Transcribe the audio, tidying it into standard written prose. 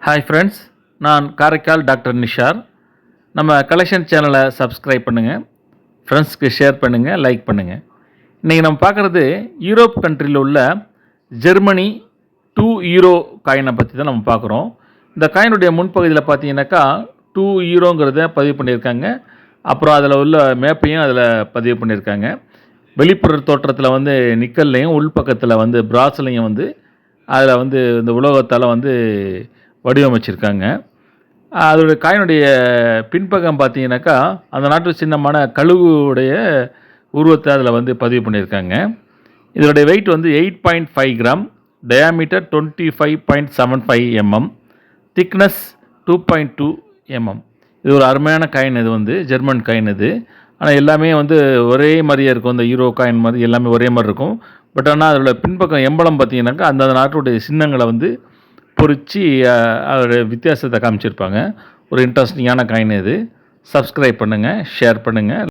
Hi friends, நான் Karaikal doctor Nishar. நம்ம collection சேனலை சப்ஸ்கிரைப் பண்ணுங்கள், ஃப்ரெண்ட்ஸ்க்கு ஷேர் பண்ணுங்கள், லைக் பண்ணுங்கள். இன்றைக்கி நம்ம பார்க்குறது யூரோப் கண்ட்ரியில் உள்ள ஜெர்மனி 2 யூரோ காயினை பற்றி தான் நம்ம பார்க்குறோம். இந்த காயினுடைய முன்பகுதியில் பார்த்தீங்கன்னாக்கா 2 யூரோங்கிறத பதிவு பண்ணியிருக்காங்க. அப்புறம் அதில் உள்ள மேப்பையும் அதில் பதிவு பண்ணியிருக்காங்க. வெளிப்புற தோற்றத்தில் வந்து நிக்கல்லையும் உள்பக்கத்தில் வந்து பிராஸ்லையும் வந்து அதில் வந்து இந்த உலோகத்தால் வந்து வடிவமைச்சிருக்காங்க. அதோடைய காயினுடைய பின்பக்கம் பார்த்தீங்கன்னாக்கா அந்த நாட்டு சின்னமான கழுகுடைய உருவத்தை அதில் வந்து பதிவு பண்ணியிருக்காங்க. இதோடைய வெயிட் வந்து 8.5 gram, diameter 25.75 mm, thickness 2.2 mm. இது ஒரு அருமையான காயின். இது வந்து ஜெர்மன் காயின் இது. ஆனால் எல்லாமே வந்து ஒரே மாதிரியே இருக்கும். இந்த யூரோ காயின் மாதிரி எல்லாமே ஒரே மாதிரி இருக்கும். பட் ஆனால் அதோட பின்பக்கம் எம்பளம் பார்த்தீங்கன்னாக்கா அந்த நாட்டுடைய சின்னங்களை வந்து பொறிச்சு அதோடய வித்தியாசத்தை காமிச்சிருப்பாங்க. ஒரு இன்ட்ரெஸ்டிங்கான காயின் இது. சப்ஸ்கிரைப் பண்ணுங்கள், ஷேர் பண்ணுங்கள்.